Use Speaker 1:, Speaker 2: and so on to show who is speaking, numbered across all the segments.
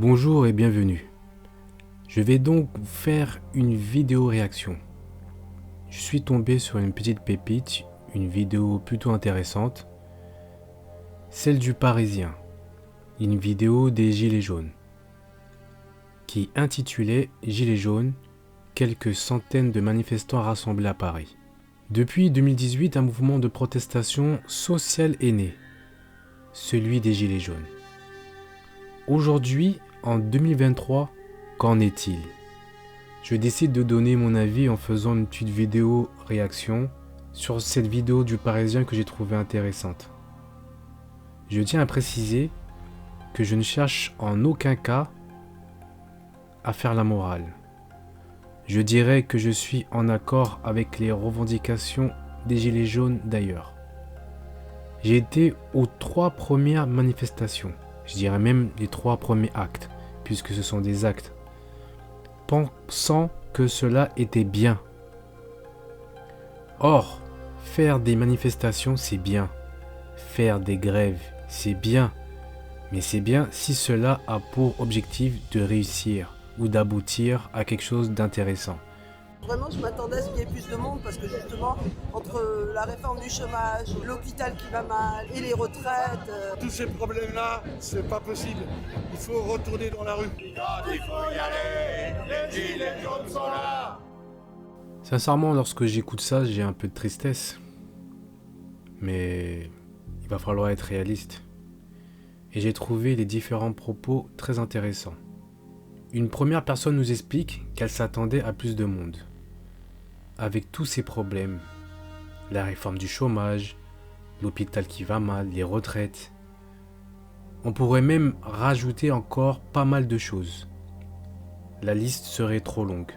Speaker 1: Bonjour et bienvenue. Je vais donc vous faire une vidéo réaction. Je suis tombé sur une petite pépite, une vidéo plutôt intéressante, celle du Parisien, une vidéo des Gilets jaunes, qui intitulait Gilets jaunes, quelques centaines de manifestants rassemblés à Paris. Depuis 2018, un mouvement de protestation sociale est né, celui des Gilets jaunes. Aujourd'hui, en 2023, qu'en est-il? Je décide de donner mon avis en faisant une petite vidéo réaction sur cette vidéo du Parisien que j'ai trouvée intéressante. Je tiens à préciser que je ne cherche en aucun cas à faire la morale. Je dirais que je suis en accord avec les revendications des Gilets jaunes d'ailleurs. J'ai été aux 3 premières manifestations, je dirais même les 3 premiers actes, puisque ce sont des actes, pensant que cela était bien. Or, faire des manifestations, c'est bien. Faire des grèves, c'est bien. Mais c'est bien si cela a pour objectif de réussir ou d'aboutir à quelque chose d'intéressant.
Speaker 2: Vraiment, je m'attendais à ce qu'il y ait plus de monde parce que justement, entre la réforme du chômage, l'hôpital qui va mal et les retraites...
Speaker 3: Tous ces problèmes-là, c'est pas possible. Il faut retourner dans la rue.
Speaker 4: Quand il faut y aller, les gilets jaunes sont là.
Speaker 1: Sincèrement, lorsque j'écoute ça, j'ai un peu de tristesse. Mais il va falloir être réaliste. Et j'ai trouvé les différents propos très intéressants. Une première personne nous explique qu'elle s'attendait à plus de monde. Avec tous ces problèmes, la réforme du chômage, l'hôpital qui va mal, les retraites, on pourrait même rajouter encore pas mal de choses. La liste serait trop longue.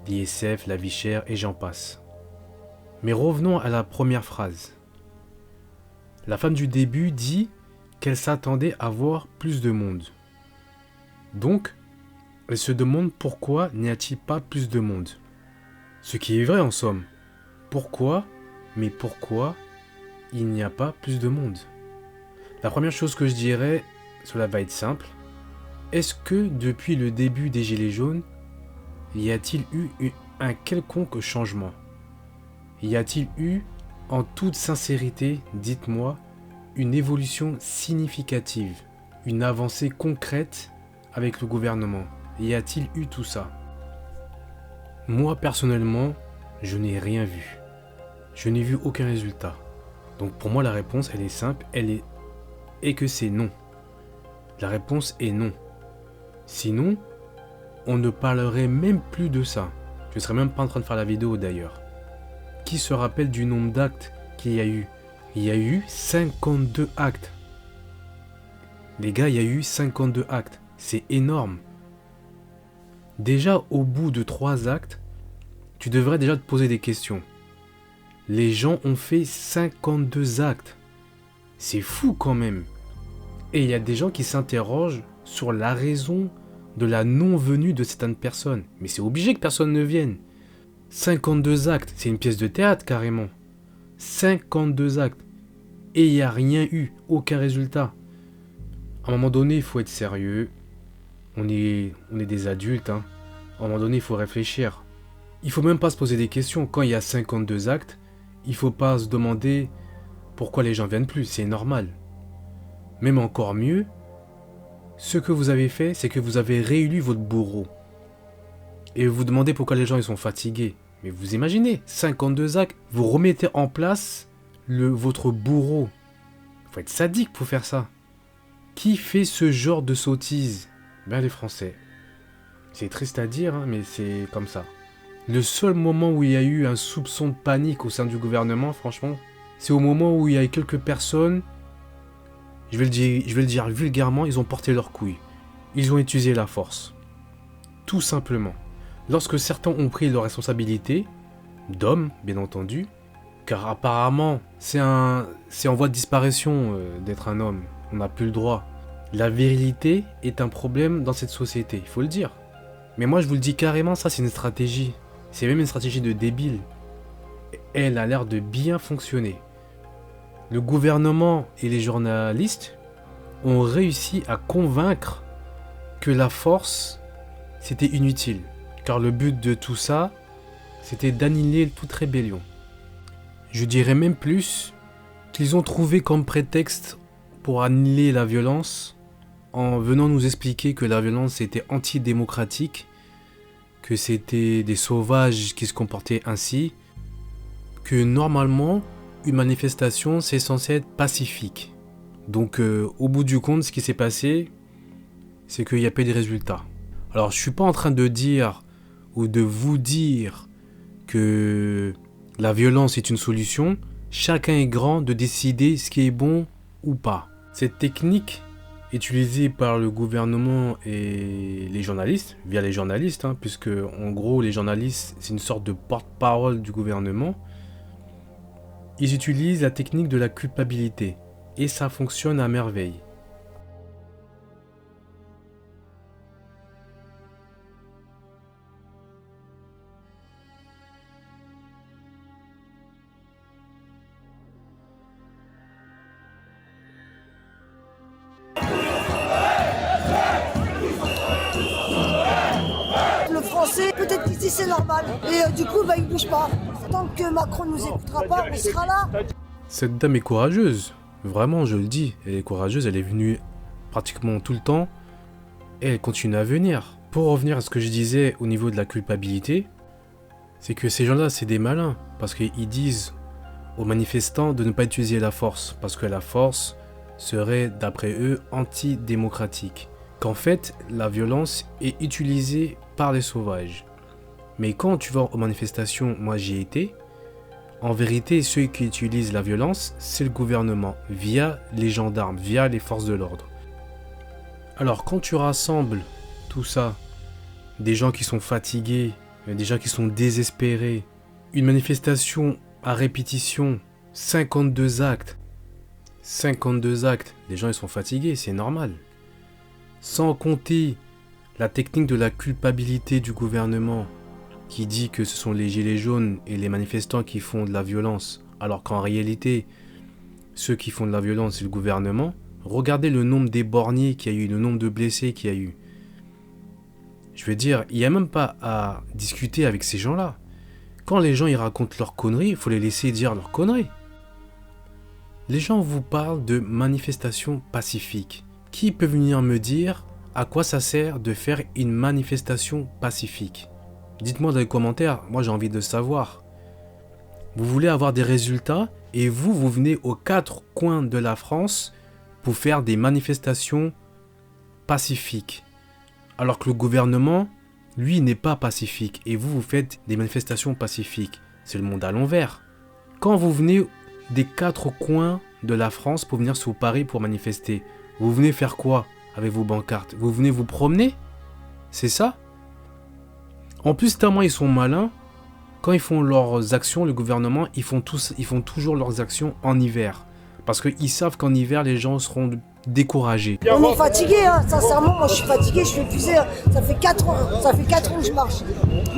Speaker 1: L'ISF, la vie chère et j'en passe. Mais revenons à la première phrase. La femme du début dit qu'elle s'attendait à voir plus de monde. Donc, elle se demande pourquoi n'y a-t-il pas plus de monde. Ce qui est vrai en somme. Pourquoi il n'y a pas plus de monde? La première chose que je dirais, cela va être simple. Est-ce que depuis le début des Gilets jaunes, y a-t-il eu un quelconque changement? Y a-t-il eu, en toute sincérité, dites-moi, une évolution significative, une avancée concrète avec le gouvernement? Y a-t-il eu tout ça? Moi, personnellement, je n'ai rien vu. Je n'ai vu aucun résultat. Donc pour moi, la réponse, elle est simple, et que c'est non. La réponse est non. Sinon, on ne parlerait même plus de ça. Je ne serais même pas en train de faire la vidéo d'ailleurs. Qui se rappelle du nombre d'actes qu'il y a eu? Il y a eu 52 actes. Les gars, il y a eu 52 actes. C'est énorme. Déjà, au bout de 3 actes, tu devrais déjà te poser des questions. Les gens ont fait 52 actes. C'est fou quand même. Et il y a des gens qui s'interrogent sur la raison de la non-venue de certaines personnes. Mais c'est obligé que personne ne vienne. 52 actes, c'est une pièce de théâtre carrément. 52 actes. Et il n'y a rien eu, aucun résultat. À un moment donné, il faut être sérieux. On est des adultes. À un moment donné, il faut réfléchir. Il faut même pas se poser des questions. Quand il y a 52 actes, il faut pas se demander pourquoi les gens viennent plus. C'est normal. Même encore mieux, ce que vous avez fait, c'est que vous avez réélu votre bourreau. Et vous demandez pourquoi les gens ils sont fatigués. Mais vous imaginez, 52 actes, vous remettez en place votre bourreau. Il faut être sadique pour faire ça. Qui fait ce genre de sottise? Ben les Français. C'est triste à dire, mais c'est comme ça. Le seul moment où il y a eu un soupçon de panique au sein du gouvernement, franchement, c'est au moment où il y a quelques personnes, je vais le dire vulgairement, ils ont porté leurs couilles. Ils ont utilisé la force. Tout simplement. Lorsque certains ont pris leurs responsabilités, d'hommes, bien entendu, car apparemment, c'est en voie de disparition d'être un homme. On n'a plus le droit. La virilité est un problème dans cette société, il faut le dire. Mais moi, je vous le dis carrément, ça c'est une stratégie. C'est même une stratégie de débile. Elle a l'air de bien fonctionner. Le gouvernement et les journalistes ont réussi à convaincre que la force, c'était inutile. Car le but de tout ça, c'était d'annihiler toute rébellion. Je dirais même plus qu'ils ont trouvé comme prétexte pour annihiler la violence en venant nous expliquer que la violence était antidémocratique, que c'était des sauvages qui se comportaient ainsi, que normalement, une manifestation, c'est censé être pacifique. Donc, au bout du compte, ce qui s'est passé, c'est qu'il n'y a pas eu de résultats. Alors, je ne suis pas en train de dire ou de vous dire que la violence est une solution. Chacun est grand de décider ce qui est bon ou pas. Cette technique utilisée par le gouvernement et les journalistes, via les journalistes, puisque en gros les journalistes c'est une sorte de porte-parole du gouvernement, ils utilisent la technique de la culpabilité et ça fonctionne à merveille.
Speaker 2: Le français, peut-être qu'ici c'est normal. Et du coup, il bouge pas. Tant que Macron nous écoutera pas, on sera là.
Speaker 1: Cette dame est courageuse. Vraiment, je le dis. Elle est courageuse, elle est venue pratiquement tout le temps. Et elle continue à venir. Pour revenir à ce que je disais au niveau de la culpabilité, c'est que ces gens-là, c'est des malins. Parce qu'ils disent aux manifestants de ne pas utiliser la force. Parce que la force serait, d'après eux, antidémocratique. Qu'en fait, la violence est utilisée par les sauvages. Mais quand tu vas aux manifestations, moi j'y ai été, en vérité, ceux qui utilisent la violence, c'est le gouvernement, via les gendarmes, via les forces de l'ordre. Alors quand tu rassembles tout ça, des gens qui sont fatigués, des gens qui sont désespérés, une manifestation à répétition, 52 actes, les gens ils sont fatigués, c'est normal. Sans compter la technique de la culpabilité du gouvernement qui dit que ce sont les gilets jaunes et les manifestants qui font de la violence, alors qu'en réalité, ceux qui font de la violence, c'est le gouvernement. Regardez le nombre d'éborgnés qu'il y a eu, le nombre de blessés qu'il y a eu. Je veux dire, il n'y a même pas à discuter avec ces gens-là. Quand les gens ils racontent leurs conneries, il faut les laisser dire leurs conneries. Les gens vous parlent de manifestations pacifiques. Qui peut venir me dire à quoi ça sert de faire une manifestation pacifique? Dites-moi dans les commentaires, moi j'ai envie de savoir. Vous voulez avoir des résultats et vous venez aux 4 coins de la France pour faire des manifestations pacifiques. Alors que le gouvernement, lui, n'est pas pacifique et vous faites des manifestations pacifiques. C'est le monde à l'envers. Quand vous venez des 4 coins de la France pour venir sur Paris pour manifester, vous venez faire quoi avec vos pancartes? Vous venez vous promener? C'est ça? En plus, tellement ils sont malins, quand ils font leurs actions, le gouvernement, ils font toujours leurs actions en hiver. Parce qu'ils savent qu'en hiver, les gens seront découragés.
Speaker 2: On est fatigué, sincèrement, moi je suis fatigué, je suis épuisé. Ça fait 4 ans que je marche.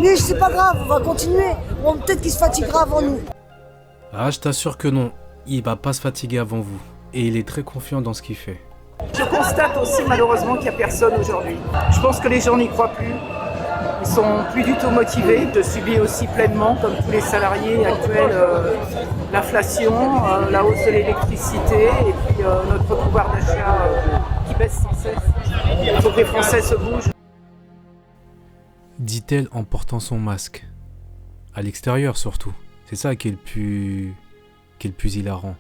Speaker 2: Mais c'est pas grave, on va continuer. Bon, peut-être qu'il se fatiguera avant nous.
Speaker 1: Ah, je t'assure que non, il va pas se fatiguer avant vous. Et il est très confiant dans ce qu'il fait.
Speaker 5: Je constate aussi malheureusement qu'il n'y a personne aujourd'hui. Je pense que les gens n'y croient plus. Ils sont plus du tout motivés de subir aussi pleinement, comme tous les salariés actuels, l'inflation, la hausse de l'électricité et puis notre pouvoir d'achat qui baisse sans cesse. Il faut que les Français se bougent.
Speaker 1: Dit-elle en portant son masque. À l'extérieur surtout. C'est ça qui est le plus hilarant.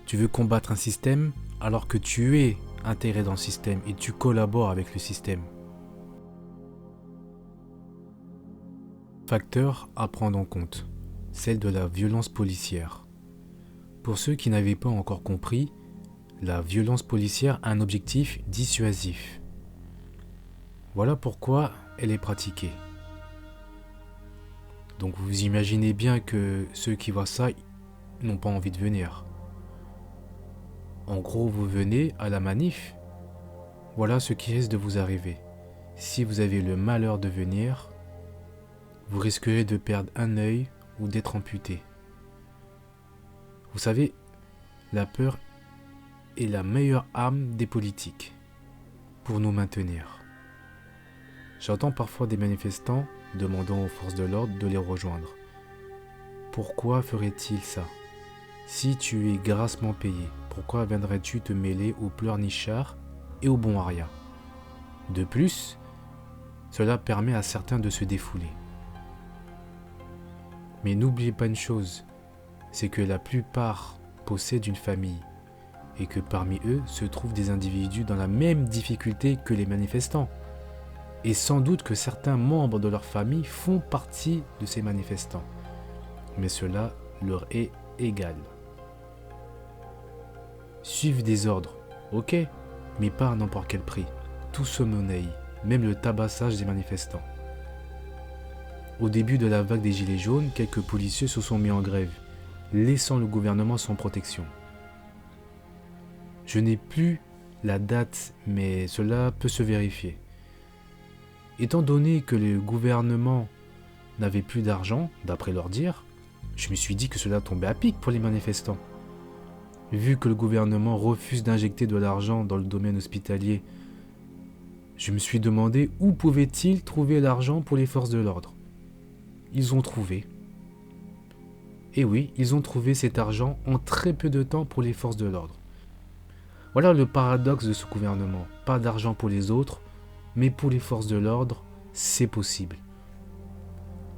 Speaker 1: Tu veux combattre un système alors que tu es intégré dans le système et tu collabores avec le système. Facteur à prendre en compte, celle de la violence policière. Pour ceux qui n'avaient pas encore compris, la violence policière a un objectif dissuasif. Voilà pourquoi elle est pratiquée. Donc vous imaginez bien que ceux qui voient ça n'ont pas envie de venir. En gros, vous venez à la manif. Voilà ce qui risque de vous arriver. Si vous avez le malheur de venir, vous risquerez de perdre un œil ou d'être amputé. Vous savez, la peur est la meilleure arme des politiques pour nous maintenir. J'entends parfois des manifestants demandant aux forces de l'ordre de les rejoindre. Pourquoi ferait-il ça? Si tu es grassement payé, pourquoi viendrais-tu te mêler aux pleurnichards et aux bons arias? De plus, cela permet à certains de se défouler. Mais n'oubliez pas une chose, c'est que la plupart possèdent une famille et que parmi eux se trouvent des individus dans la même difficulté que les manifestants. Et sans doute que certains membres de leur famille font partie de ces manifestants. Mais cela leur est égal. Suivre des ordres, ok, mais pas à n'importe quel prix. Tout se monnaie, même le tabassage des manifestants. Au début de la vague des Gilets jaunes, quelques policiers se sont mis en grève, laissant le gouvernement sans protection. Je n'ai plus la date, mais cela peut se vérifier. Étant donné que le gouvernement n'avait plus d'argent, d'après leur dire, je me suis dit que cela tombait à pic pour les manifestants. Vu que le gouvernement refuse d'injecter de l'argent dans le domaine hospitalier, je me suis demandé où pouvaient-ils trouver l'argent pour les forces de l'ordre. Ils ont trouvé. Et oui, ils ont trouvé cet argent en très peu de temps pour les forces de l'ordre. Voilà le paradoxe de ce gouvernement. Pas d'argent pour les autres, mais pour les forces de l'ordre, c'est possible.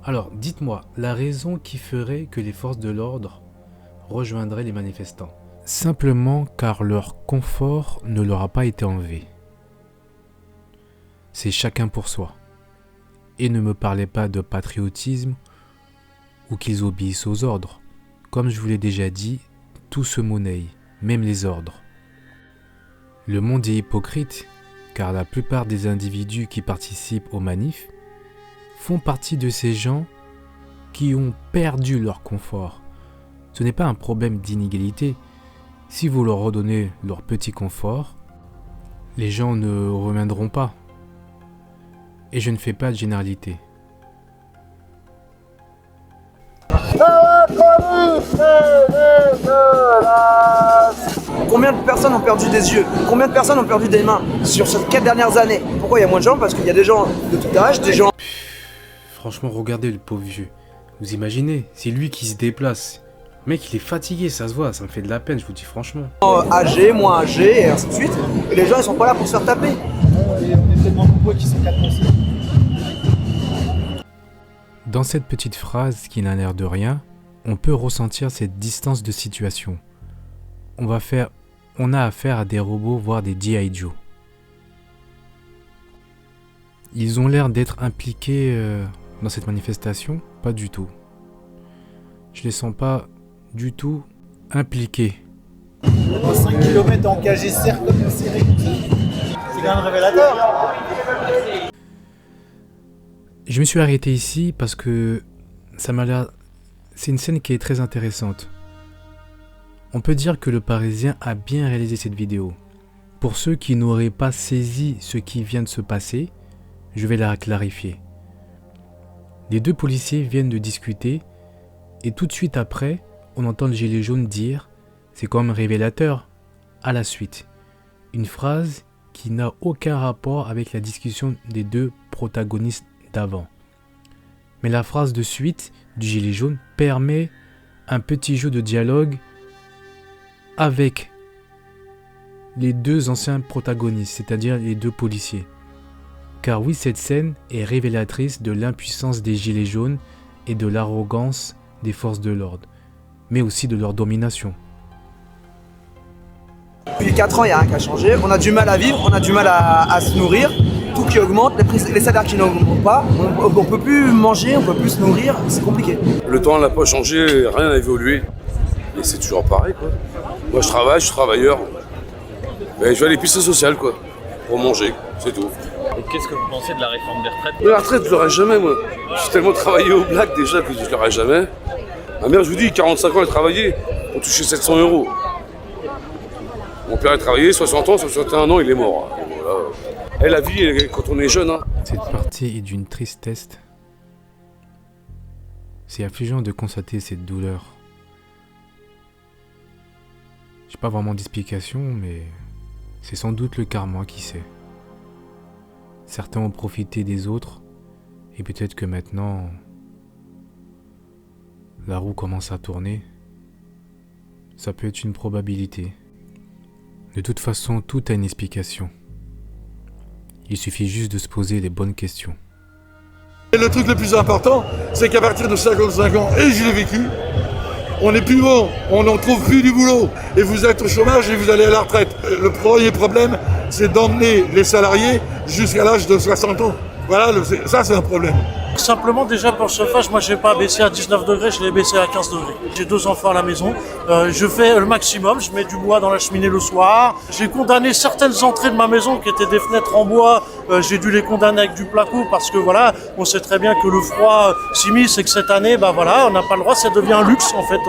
Speaker 1: Alors, dites-moi, la raison qui ferait que les forces de l'ordre rejoindraient les manifestants? Simplement car leur confort ne leur a pas été enlevé. C'est chacun pour soi. Et ne me parlez pas de patriotisme ou qu'ils obéissent aux ordres. Comme je vous l'ai déjà dit, tout se monnaie, même les ordres. Le monde est hypocrite, car la plupart des individus qui participent aux manifs font partie de ces gens qui ont perdu leur confort. Ce n'est pas un problème d'inégalité. Si vous leur redonnez leur petit confort, les gens ne reviendront pas. Et je ne fais pas de généralité.
Speaker 6: Combien de personnes ont perdu des yeux? Combien de personnes ont perdu des mains sur ces 4 dernières années? Pourquoi il y a moins de gens? Parce qu'il y a des gens de tout âge, des gens...
Speaker 1: Franchement, regardez le pauvre vieux. Vous imaginez, c'est lui qui se déplace. Le mec, il est fatigué, ça se voit, ça me fait de la peine, je vous dis franchement.
Speaker 6: âgés, moins âgés, et ainsi de suite. Et les gens, ils sont pas là pour se faire taper.
Speaker 7: On est tellement nombreux qui sont cadenassés.
Speaker 1: Dans cette petite phrase qui n'a l'air de rien, on peut ressentir cette distance de situation. On a affaire à des robots, voire des G.I. Joe. Ils ont l'air d'être impliqués dans cette manifestation, pas du tout. Je les sens pas du tout impliqués.
Speaker 7: 5 km engagés, serre comme une série. C'est quand même révélateur.
Speaker 1: Je me suis arrêté ici parce que ça m'a l'air... C'est une scène qui est très intéressante. On peut dire que le Parisien a bien réalisé cette vidéo. Pour ceux qui n'auraient pas saisi ce qui vient de se passer, je vais la clarifier. Les deux policiers viennent de discuter et tout de suite après, on entend le gilet jaune dire « c'est quand même révélateur » à la suite. Une phrase qui n'a aucun rapport avec la discussion des deux protagonistes d'avant. Mais la phrase de suite du gilet jaune permet un petit jeu de dialogue avec les deux anciens protagonistes, c'est-à-dire les deux policiers. Car oui, cette scène est révélatrice de l'impuissance des gilets jaunes et de l'arrogance des forces de l'ordre, mais aussi de leur domination.
Speaker 6: Depuis 4 ans, il n'y a rien qui a changé. On a du mal à vivre, on a du mal à se nourrir. Tout qui augmente, les salaires qui n'augmentent pas. On ne peut plus manger, on ne peut plus se nourrir, c'est compliqué.
Speaker 8: Le temps n'a pas changé, rien n'a évolué. Et c'est toujours pareil, quoi. Moi, je travaille, je suis travailleur. Mais je vais à l'épicerie sociale, quoi. Pour manger, c'est tout.
Speaker 9: Et qu'est-ce que vous pensez de la réforme des retraites?
Speaker 8: Mais la retraite, je l'aurai jamais, moi. J'ai tellement travaillé au black déjà que je l'aurai jamais. Ma mère, je vous dis, 45 ans, elle travaillait pour toucher 700 €. Mon père a travaillé 60 ans, 61 ans, il est mort. Voilà. Et la vie, quand on est jeune. Hein.
Speaker 1: Cette partie est d'une tristesse. C'est affligeant de constater cette douleur. J'ai pas vraiment d'explication, mais c'est sans doute le karma qui sait. certains ont profité des autres, et peut-être que maintenant, la roue commence à tourner. Ça peut être une probabilité. De toute façon, tout a une explication. Il suffit juste de se poser les bonnes questions.
Speaker 3: Et le truc le plus important, c'est qu'à partir de 55 ans, et je l'ai vécu, on n'est plus bon, on n'en trouve plus du boulot. Et vous êtes au chômage et vous allez à la retraite. Le premier problème, c'est d'emmener les salariés jusqu'à l'âge de 60 ans. Voilà, ça c'est un problème.
Speaker 10: Simplement déjà pour le chauffage, moi je n'ai pas baissé à 19 degrés, je l'ai baissé à 15 degrés. J'ai 2 enfants à la maison, je fais le maximum, je mets du bois dans la cheminée le soir. J'ai condamné certaines entrées de ma maison qui étaient des fenêtres en bois, j'ai dû les condamner avec du placo parce que voilà, on sait très bien que le froid s'immisce et que cette année, on n'a pas le droit, ça devient un luxe en fait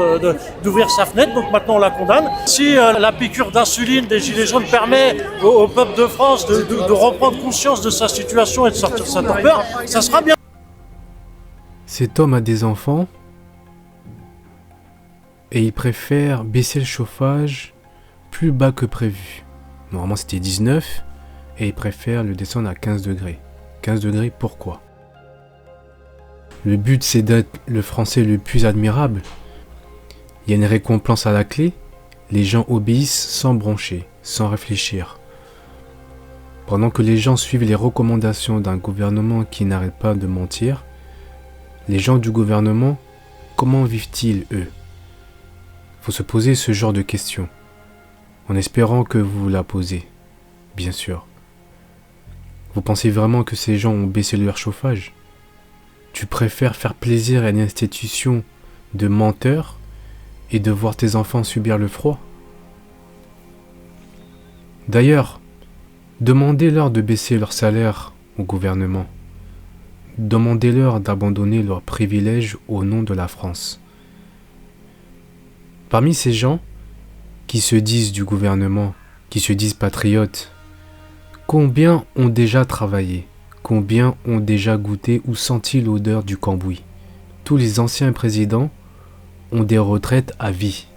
Speaker 10: d'ouvrir sa fenêtre, donc maintenant on la condamne. Si la piqûre d'insuline des Gilets jaunes permet au peuple de France de reprendre conscience de sa situation et de sortir de sa torpeur, ça sera bien.
Speaker 1: Cet homme a des enfants et il préfère baisser le chauffage plus bas que prévu. Normalement c'était 19 et il préfère le descendre à 15 degrés. 15 degrés, pourquoi? Le but c'est d'être le Français le plus admirable. Il y a une récompense à la clé. Les gens obéissent sans broncher, sans réfléchir. Pendant que les gens suivent les recommandations d'un gouvernement qui n'arrête pas de mentir, les gens du gouvernement, comment vivent-ils, eux? Faut se poser ce genre de questions, en espérant que vous la posez, bien sûr. Vous pensez vraiment que ces gens ont baissé leur chauffage? Tu préfères faire plaisir à une institution de menteurs et de voir tes enfants subir le froid? D'ailleurs, demandez-leur de baisser leur salaire au gouvernement. Demandez-leur d'abandonner leurs privilèges au nom de la France. Parmi ces gens qui se disent du gouvernement, qui se disent patriotes, combien ont déjà travaillé? Combien ont déjà goûté ou senti l'odeur du cambouis? Tous les anciens présidents ont des retraites à vie.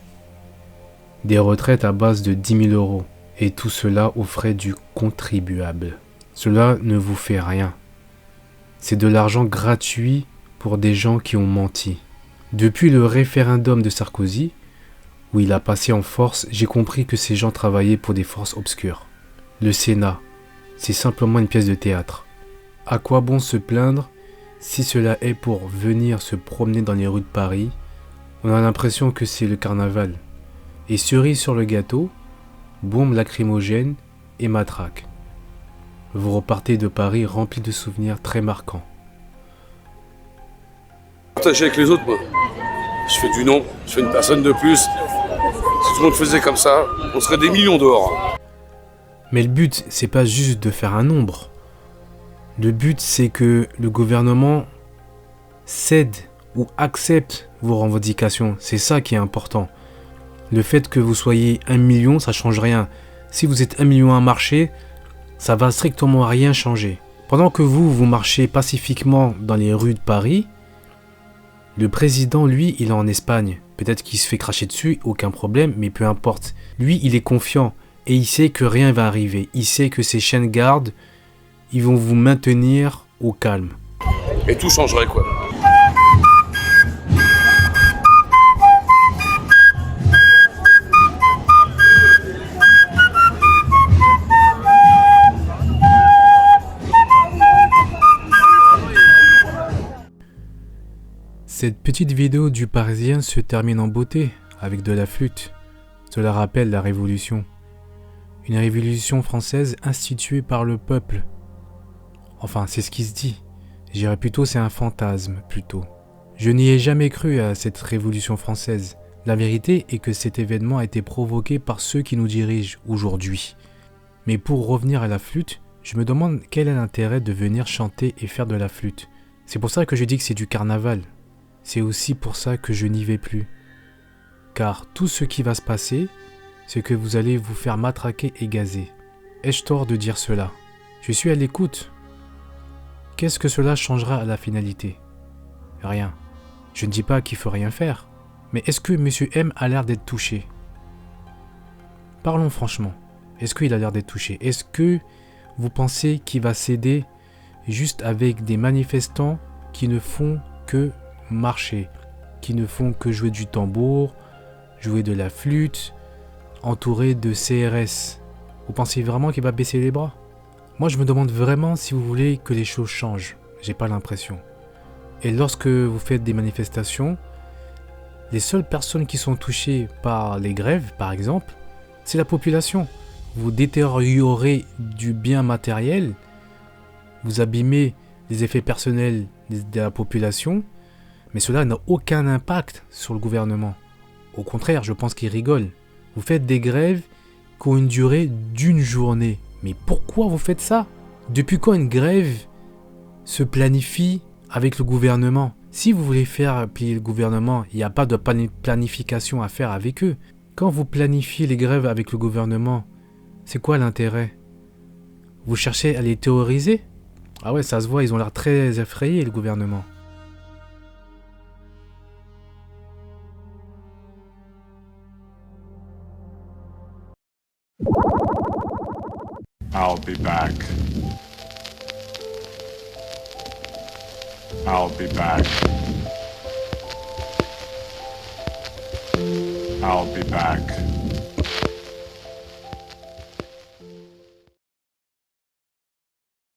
Speaker 1: Des retraites à base de 10 000 euros. Et tout cela aux frais du contribuable. Cela ne vous fait rien. C'est de l'argent gratuit pour des gens qui ont menti. Depuis le référendum de Sarkozy, où il a passé en force, j'ai compris que ces gens travaillaient pour des forces obscures. Le Sénat, c'est simplement une pièce de théâtre. À quoi bon se plaindre si cela est pour venir se promener dans les rues de Paris? On a l'impression que c'est le carnaval. Et cerise sur le gâteau, bombe lacrymogène et matraque. Vous repartez de Paris rempli de souvenirs très marquants.
Speaker 8: Partager avec les autres, moi. Je fais du nombre, je fais une personne de plus. Si tout le monde faisait comme ça, on serait des millions dehors.
Speaker 1: Mais le but, c'est pas juste de faire un nombre. Le but, c'est que le gouvernement cède ou accepte vos revendications. C'est ça qui est important. Le fait que vous soyez 1 million, ça change rien. Si vous êtes 1 million à marcher, ça va strictement rien changer. Pendant que vous marchez pacifiquement dans les rues de Paris, le président, lui, il est en Espagne. Peut-être qu'il se fait cracher dessus, aucun problème, mais peu importe. Lui, il est confiant et il sait que rien va arriver. Il sait que ses chiens de garde, ils vont vous maintenir au calme.
Speaker 8: Et tout changerait, quoi.
Speaker 1: Cette petite vidéo du Parisien se termine en beauté, avec de la flûte. Cela rappelle la Révolution. Une révolution française instituée par le peuple. Enfin, c'est ce qui se dit. Je dirais plutôt c'est un fantasme, plutôt. Je n'y ai jamais cru à cette Révolution française. La vérité est que cet événement a été provoqué par ceux qui nous dirigent aujourd'hui. Mais pour revenir à la flûte, je me demande quel est l'intérêt de venir chanter et faire de la flûte. C'est pour ça que je dis que c'est du carnaval. C'est aussi pour ça que je n'y vais plus. Car tout ce qui va se passer, c'est que vous allez vous faire matraquer et gazer. Ai-je tort de dire cela? Je suis à l'écoute. Qu'est-ce que cela changera à la finalité? Rien. Je ne dis pas qu'il faut rien faire. Mais est-ce que Monsieur M a l'air d'être touché? Parlons franchement. Est-ce qu'il a l'air d'être touché? Est-ce que vous pensez qu'il va céder juste avec des manifestants qui ne font que marcher, qui ne font que jouer du tambour, jouer de la flûte, entourés de CRS. Vous pensez vraiment qu'il va baisser les bras? Moi, je me demande vraiment si vous voulez que les choses changent. J'ai pas l'impression. Et lorsque vous faites des manifestations, les seules personnes qui sont touchées par les grèves, par exemple, c'est la population. Vous détériorez du bien matériel, vous abîmez les effets personnels de la population, mais cela n'a aucun impact sur le gouvernement. Au contraire, je pense qu'ils rigolent. Vous faites des grèves qui ont une durée d'une journée. Mais pourquoi vous faites ça? Depuis quand une grève se planifie avec le gouvernement? Si vous voulez faire plier le gouvernement, il n'y a pas de planification à faire avec eux. Quand vous planifiez les grèves avec le gouvernement, c'est quoi l'intérêt? Vous cherchez à les terroriser? Ah ouais, ça se voit, ils ont l'air très effrayés, le gouvernement.
Speaker 11: I'll be back. I'll be back. I'll be back.